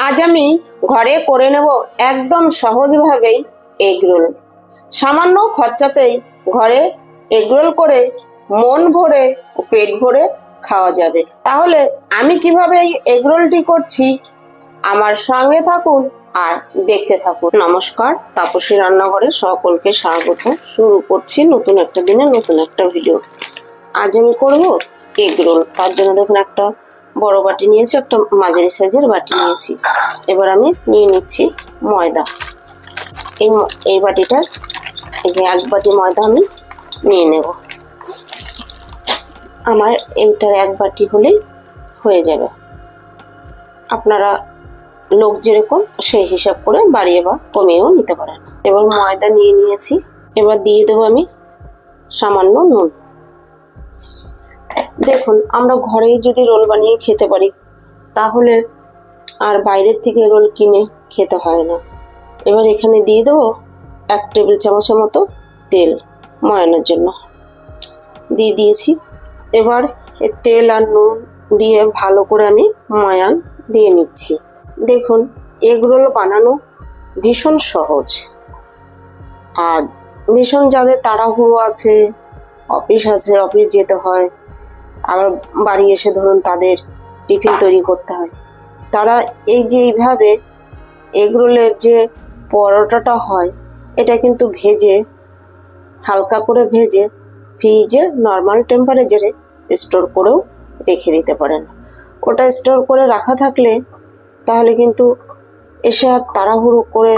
আজ আমি ঘরে করে নেব একদম সহজভাবেই এগরোল। সামান্য খরচাতেই ঘরে এগরোল করে মন ভরে ও পেট ভরে খাওয়া যাবে। তাহলে আমি কিভাবে এই এগরোলটি করছি আমার সঙ্গে থাকুন আর দেখতে থাকুন। নমস্কার, তাপসী রান্নাঘরে সকলকে স্বাগত। শুরু করছি নতুন একটা দিনে নতুন একটা ভিডিও। আজ আমি করব এগরোল। তার জন্য দেখুন একটা বড় বাটি নিয়েছি, একটা মাঝারি সাইজের বাটি নিয়েছি। এবার আমি নিয়ে নিচ্ছি ময়দা। এই বাটিটার এক বাটি ময়দা আমি নিয়ে নেব। আমার এইটার এক বাটি হলেই হয়ে যাবে। আপনারা লোক যেরকম সেই হিসাব করে বাড়িয়ে বা কমিয়েও নিতে পারেন। এবার ময়দা নিয়ে নিয়েছি। এবার দিয়ে দেবো আমি সামান্য নুন। দেখুন, আমরা ঘরেই যদি রোল বানিয়ে খেতে পারি তাহলে আর বাইরের থেকে রোল কিনে খেতে হয় না। এবার এখানে দিয়ে দেবো 1 টেবিল চামচের মতো তেল ময়ানোর জন্য দিয়ে দিয়েছি। এবার তেল আর নুন দিয়ে ভালো করে আমি ময়ান দিয়ে নিচ্ছি। দেখুন, এগরোল বানানো ভীষণ সহজ। আর ভীষণ যাদের তাড়াহুড়ো আছে, অফিস যেতে হয়, আবার বাড়ি এসে ধরুন তাদের টিফিন তৈরি করতে হয়, তারা এইভাবে এগরোলের যে পরোটাটা হয় এটা কিন্তু হালকা করে ভেজে ফ্রিজে নর্মাল টেম্পারেচারে স্টোর করেও রেখে দিতে পারেন। ওটা স্টোর করে রাখা থাকলে তাহলে কিন্তু এসে আর তাড়াহুড়ো করে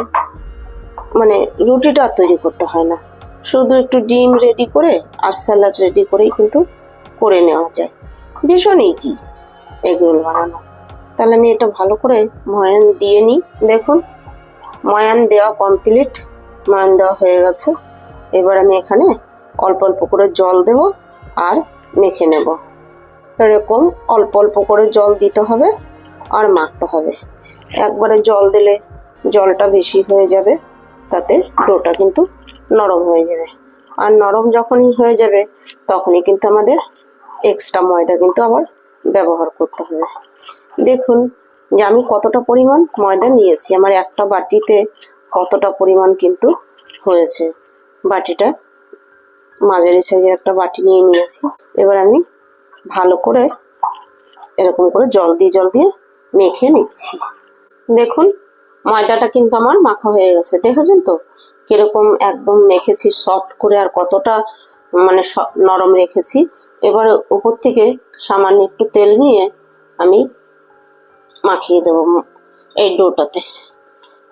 রুটিটা তৈরি করতে হয় না। শুধু একটু ডিম রেডি করে আর স্যালাড রেডি করেই কিন্তু করে নেওয়া যায়। ভীষণ ইজি এগরোল বানানো। তাহলে আমি এটা ভালো করে ময়ান দিয়ে নিই। দেখুন, ময়ান দেওয়া কমপ্লিট, ময়ান দেওয়া হয়ে গেছে। এবার আমি এখানে অল্প অল্প করে জল দেব আর মেখে নেব। এরকম অল্প অল্প করে জল দিতে হবে আর মাখতে হবে। একবারে জল দিলে জলটা বেশি হয়ে যাবে, তাতে ডোটা কিন্তু নরম হয়ে যাবে। আর নরম যখনই হয়ে যাবে তখনই কিন্তু আমাদের এক্সট্রা ময়দা কিন্তু আবার ব্যবহার করতে হবে। দেখুন যে আমি কতটা পরিমাণ ময়দা নিয়েছি, আমার একটা বাটিতে কতটা পরিমাণ কিন্তু হয়েছে। বাটিটা মাঝারি সাইজের একটা বাটি নিয়ে নিয়েছি। এবার আমি ভালো করে এরকম করে জল দিয়ে মেখে নিচ্ছি। দেখুন, ময়দাটা কিন্তু আমার মাখা হয়ে গেছে। দেখেছেন তো কিরকম একদম মেখেছি সফট করে, আর কতটা নরম রেখেছি। এবার উপর থেকে সামান্য একটু তেল নিয়ে আমি মাখিয়ে দেবো এই ডোটাতে।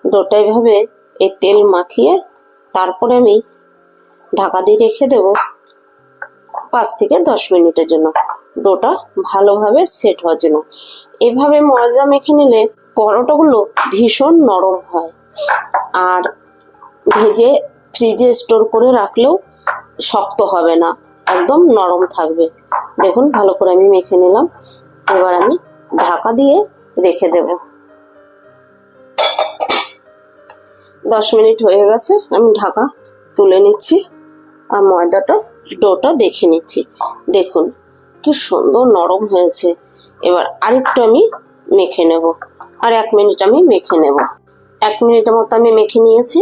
ডোটা এভাবে এই তেল মাখিয়ে তারপরে আমি ঢাকা দিয়ে রেখে দেব 5 থেকে 10 মিনিটের জন্য, ডোটা ভালোভাবে সেট হওয়ার জন্য। এভাবে ময়দা মেখে নিলে পরোটাগুলো ভীষণ নরম হয়, আর ভেজে ফ্রিজে স্টোর করে রাখলেও শক্ত হবে না, একদম নরম থাকবে। দেখুন, ভালো করে আমি মেখে নিলাম। এবার আমি ঢাকা দিয়ে রেখে দেব। 10 মিনিট হয়ে গেছে, আমি ঢাকা তুলে নিচ্ছি আর ডোটা দেখে নিচ্ছি। দেখুন কি সুন্দর নরম হয়েছে। এবার আরেকটু আমি মেখে নেব, আর 1 মিনিট আমি মেখে নেব। 1 মিনিটের মতো আমি মেখে নিয়েছি।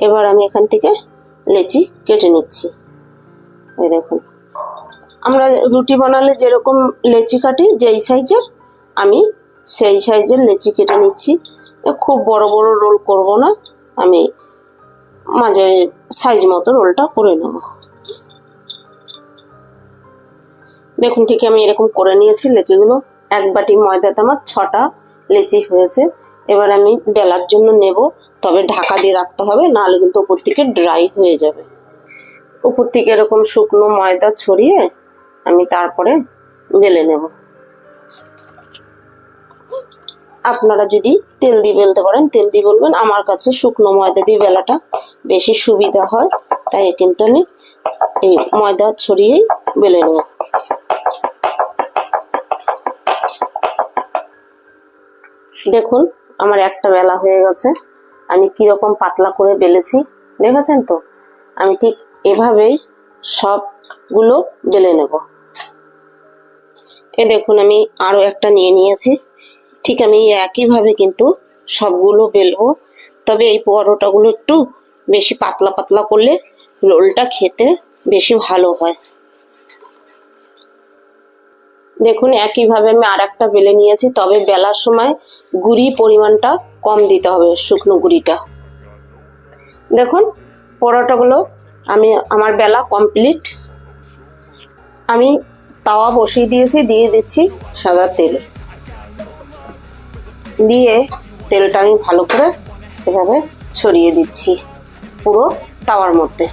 এবার আমি এখান থেকে লেচি কেটে নিচ্ছি। এই দেখুন, আমরা রুটি বানালে যেরকম লেচি কাটি যেই সাইজের, আমি সেই সাইজের লেচি কেটে নিচ্ছি। খুব বড় বড় রোল করব না, আমি মাঝারি সাইজ মতো রোলটা করে নেব। দেখুন, ঠিক আমি এরকম করে নিয়েছি লেচিগুলো। এক বাটি ময়দাতে আমার 6টা লেচি হয়েছে। এবার আমি বেলার জন্য নেব, তবে ঢাকা দিয়ে রাখতে হবে, নাহলে কিন্তু উপর থেকে ড্রাই হয়ে যাবে। উপর থেকে এরকম শুকনো ময়দা ছড়িয়ে আমি তারপরে বেলে নেব। আপনারা যদি তেল দিয়ে বেলতে পারেন তেল দিয়ে বেলবেন। আমার কাছে শুকনো ময়দা দিয়ে বেলাটা বেশি সুবিধা হয়, তাই কিন্তু আমি এই ময়দা ছড়িয়েই বেলে নেব। দেখুন, আমার একটা বেলা হয়ে গেছে। আমি কিরকম পাতলা করে বেলেছি দেখেছেন তো। আমি ঠিক এভাবেই সবগুলো বেলে নেব। দেখুন, আমি আরো একটা নিয়ে নিয়েছি। ঠিক আমি একইভাবে কিন্তু সবগুলো বেলবো, তবে এই পরোটাগুলো একটু বেশি পাতলা পাতলা করলে রোলটা খেতে বেশি ভালো হয়। দেখুন একইভাবে আমি আর একটা বেলে নিয়েছি, তবে বেলার সময় গুঁড়ি পরিমাণটা কম দিতে হবে, শুকনো গুঁড়িটা। দেখুন পরোটাগুলো আমার বেলা কমপ্লিট। আমি তাওয়া বসিয়ে দিয়েছি, দিয়ে দিচ্ছি সাদা তেল, দিয়ে তেলটা আমি ভালো করে এভাবে ছড়িয়ে দিচ্ছি পুরো তাওয়ার মধ্যে।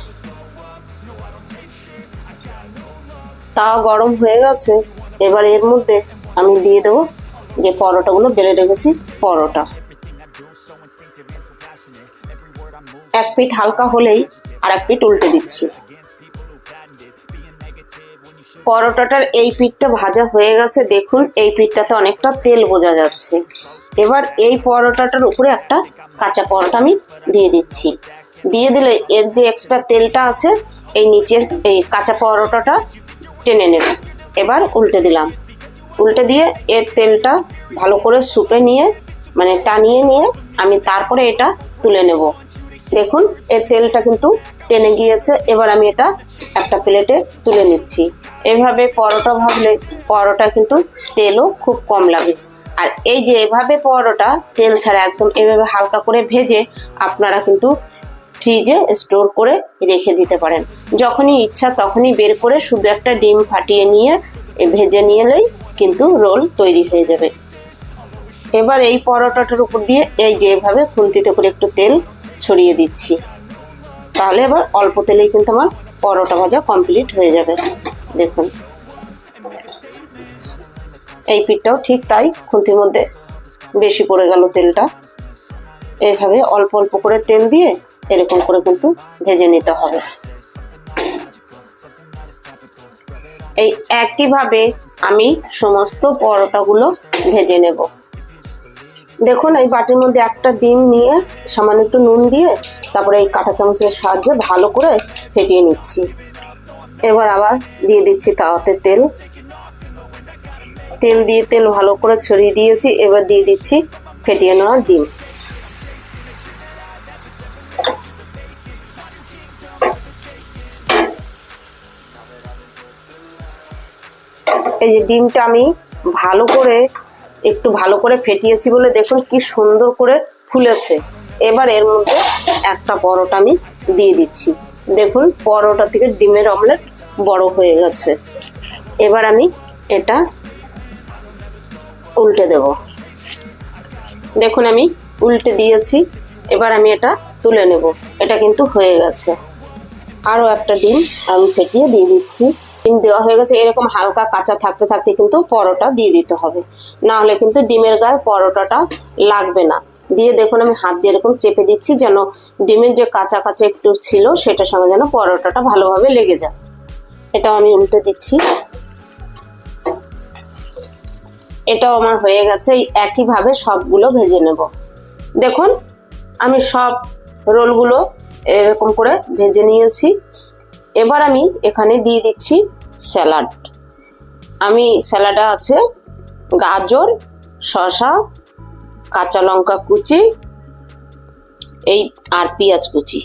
তাওয়া গরম হয়ে গেছে, এবার এর মধ্যে আমি দিয়ে দেবো যে পরোটাগুলো বেলে রেখেছি পরোটা। এক পিঠ হালকা হলেই আর এক পিঠ উল্টে দিচ্ছি। পরোটাটার এই পিঠটা ভাজা হয়ে গেছে, দেখুন এই পিঠটাতে অনেকটা তেল বোঝা যাচ্ছে। এবার এই পরোটাটার উপরে একটা কাঁচা পরোটা আমি দিয়ে দিচ্ছি। দিয়ে দিলে এর যে এক্সট্রা তেলটা আছে এই নিচের এই কাঁচা পরোটাটা টেনে নেবে। এবার উল্টে দিলাম, উল্টে দিয়ে এর তেলটা ভালো করে সুপে নিয়ে মানে টানিয়ে নিয়ে আমি তারপরে এটা তুলে নেব। দেখুন এর তেলটা কিন্তু টেনে গিয়েছে। এবার আমি এটা একটা প্লেটে তুলে নিচ্ছি। এভাবে পরোটা ভাজলে পরোটা কিন্তু তেলও খুব কম লাগে। আর এই যে এভাবে পরোটা তেল ছাড়া একদম এভাবে হালকা করে ভেজে আপনারা কিন্তু ফ্রিজে স্টোর করে রেখে দিতে পারেন। যখনই ইচ্ছা তখনই বের করে শুধু একটা ডিম ফাটিয়ে নিয়ে ভেজে নিলেই কিন্তু রোল তৈরি হয়ে যাবে। এবার এই পরোটাটার উপর দিয়ে এই যে এভাবে খুন্তিতে করে একটু তেল ছড়িয়ে দিচ্ছি, তাহলে এবার অল্প তেলেই কিন্তু আমার পরোটা ভাজা কমপ্লিট হয়ে যাবে। দেখুন এই পিঠটাও ঠিক তাই, খুন্তির মধ্যে বেশি পড়ে গেল তেলটা। এইভাবে অল্প অল্প করে তেল দিয়ে এরকম করে কিন্তু ভেজে নিতে হবে। এই একইভাবে আমি সমস্ত পরোটাগুলো ভেজে নেব। দেখুন এই বাটির মধ্যে একটা ডিম নিয়ে সামান্য একটু নুন দিয়ে তারপরে এই কাঁটা চামচের সাহায্যে ভালো করে ফেটিয়ে নিচ্ছি। এবার আবার দিয়ে দিচ্ছি তাওয়াতে তেল, তেল দিয়ে তেল ভালো করে ছড়িয়ে দিয়েছি। এবার দিয়ে দিচ্ছি ফেটিয়ে নেওয়া ডিম। এই যে ডিমটা আমি একটু ভালো করে ফেটিয়েছি বলে দেখুন কি সুন্দর করে ফুলেছে। এবার এর মধ্যে একটা পরোটা আমি দিয়ে দিচ্ছি। দেখুন পরোটা থেকে ডিমের অমলেট বড় হয়ে গেছে। এবার আমি এটা উল্টে দেব। দেখুন আমি উল্টে দিয়েছি। এবার আমি এটা তুলে নেব। এটা কিন্তু হয়ে গেছে। আরও একটা ডিম আমি ফেটিয়ে দিয়ে দিচ্ছি। ডিম দেওয়া হয়ে গেছে। এরকম হালকা কাঁচা থাকতে থাকতে কিন্তু পরোটা দিয়ে দিতে হবে, না হলে কিন্তু ডিমের গায়ে পরোটাটা লাগবে না। দিয়ে দেখুন আমি হাত দিয়ে এরকম চেপে দিচ্ছি যেন ডিমের যে কাঁচা কাঁচা একটু ছিল সেটার সঙ্গে যেন পরোটাটা ভালোভাবে লেগে যায়। এটাও আমি উল্টে দিচ্ছি। এটাও আমার হয়ে গেছে। এই একইভাবে সবগুলো ভেজে নেব। দেখুন আমি সব রোলগুলো এরকম করে ভেজে নিয়েছি। এবার আমি এখানে দিয়ে দিচ্ছি স্যালাড। আমি স্যালাডে আছে গাজর, শসা, কাঁচা লঙ্কা কুচি এই আর পেঁয়াজ কুচি,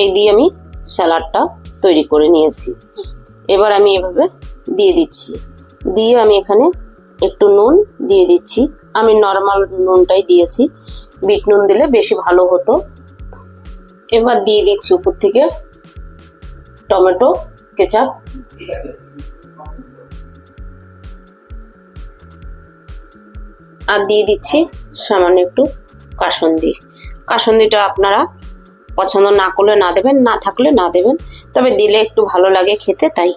এই দিয়ে আমি স্যালাডটা তৈরি করে নিয়েছি। এবার আমি এভাবে দিয়ে দিচ্ছি। দিয়ে আমি এখানে একটু নুন দিয়ে দিচ্ছি। আমি নর্মাল নুনটাই দিয়েছি, বিট নুন দিলে বেশি ভালো হতো। এবার দিয়ে দিচ্ছি উপর থেকে টমেটো কেচাপ। আর দিয়ে দিচ্ছি সামান্য একটু কাসুন্দি। কাসুন্দিটা আপনারা পছন্দ না করলে না দেবেন, না থাকলে না দেবেন, তবে দিলে একটু ভালো লাগে খেতে তাই।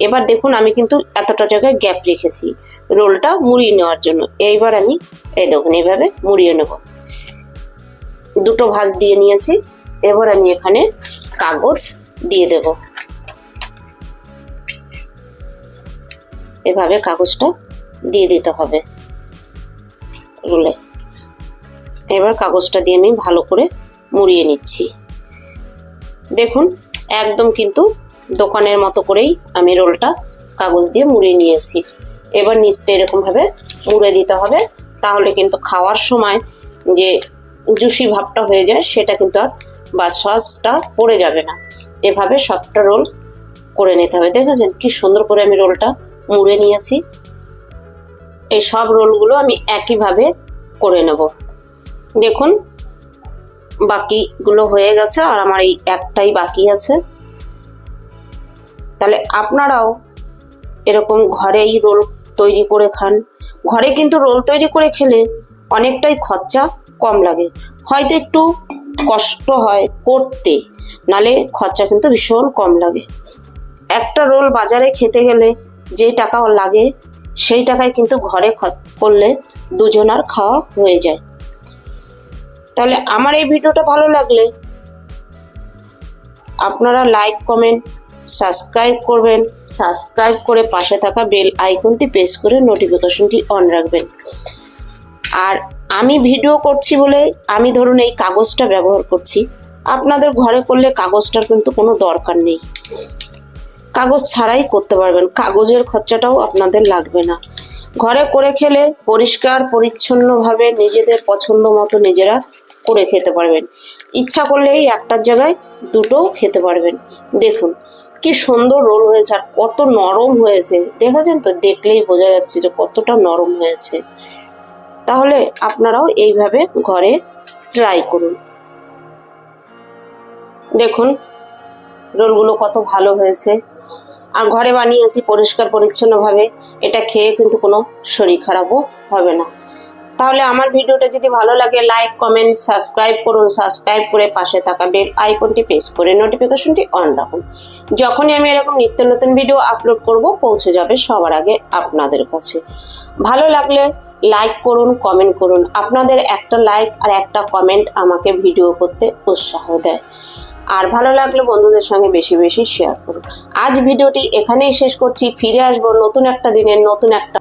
এবার দেখুন আমি কিন্তু এতটা জায়গায় গ্যাপ রেখেছি রোলটা মুড়িয়ে নেওয়ার জন্য। এইবার আমি এই দেখুন এইভাবে মুড়িয়ে নেব। দুটো ভাঁজ দিয়ে নিয়েছি। এবার আমি এখানে কাগজ দিয়ে দেব। এভাবে কাগজটা দিয়ে দিতে হবে রোলে। এবার কাগজটা দিয়ে আমি ভালো করে মুড়িয়ে নিচ্ছি। দেখুন একদম কিন্তু দোকানের মতো করেই আমি রোলটা কাগজ দিয়ে মুড়িয়ে নিয়েছি। এবার নিচটা এরকম ভাবে মুড়ে দিতে হবে, তাহলে কিন্তু খাওয়ার সময় যে জুসি ভাবটা হয়ে যায় সেটা কিন্তু আর বা সসটা পড়ে যাবে না। এভাবে সবটা রোল করে নিতে হবে। দেখেছেন কি সুন্দর করে আমি রোলটা মুড়ে নিয়েছি। এই সব রোলগুলো আমি একইভাবে করে নেব। দেখুন বাকিগুলো হয়ে গেছে আর আমার এই একটাই বাকি আছে। তাহলে আপনারাও এরকম ঘরেই রোল তৈরি করে খান। ঘরে কিন্তু রোল তৈরি করে খেলে অনেকটাই খরচা কম লাগে, হয়তো একটু কষ্ট হয় করতে, নালে খরচা কিন্তু ভীষণ কম লাগে। একটা রোল বাজারে খেতে গেলে যে টাকা লাগে সেই টাকায় কিন্তু ঘরে করলে দুজনার খাওয়া হয়ে যায়। তাহলে আমার এই ভিডিওটা ভালো লাগলে আপনারা লাইক কমেন্ট সাবস্ক্রাইব করবেন, সাবস্ক্রাইব করে পাশে থাকা বেল আইকনটি প্রেস করে নোটিফিকেশনটি অন রাখবেন। আর আমি ভিডিও করছি বলে আমি ধরুন এই কাগজটা ব্যবহার করছি, আপনাদের ঘরে করলে কাগজটার কিন্তু কোনো দরকার নেই, কাগজ ছাড়াই করতে পারবেন, কাগজের খরচাটাও আপনাদের লাগবে না। ঘরে করে খেলে পরিষ্কার পরিচ্ছন্নভাবে নিজেদের পছন্দ মতো নিজেরা করে খেতে পারবেন। ইচ্ছা করলেই একটার জায়গায় দুটোও খেতে পারবেন। দেখুন কি সুন্দর রোল হয়েছে আর কত নরম হয়েছে, দেখেছেন তো? দেখলেই বোঝা যাচ্ছে যে কতটা নরম হয়েছে। তাহলে আপনারাও এইভাবে ঘরে ট্রাই করুন। দেখুন রোলগুলো কত ভালো হয়েছে আর ঘরে বানিয়েছি পরিষ্কার পরিচ্ছন্নভাবে, এটা খেয়ে কিন্তু কোনো শরীর খারাপও হবে না। তাহলে আমার ভিডিওটা যদি ভালো লাগে লাইক কমেন্ট সাবস্ক্রাইব করুন, সাবস্ক্রাইব করে পাশে থাকা বেল আইকনটি প্রেস করে নোটিফিকেশনটি অন রাখুন। যখনই আমি এরকম নিত্য নতুন ভিডিও আপলোড করব পৌঁছে যাবে সবার আগে আপনাদের কাছে। ভালো লাগলে লাইক করুন, কমেন্ট করুন। আপনাদের একটা লাইক আর একটা কমেন্ট আমাকে ভিডিও করতে উৎসাহ দেয়। আর ভালো লাগলে বন্ধুদের সঙ্গে বেশি বেশি শেয়ার করুন। আজ ভিডিওটি এখানেই শেষ করছি, ফিরে আসবো নতুন একটা দিনের নতুন একটা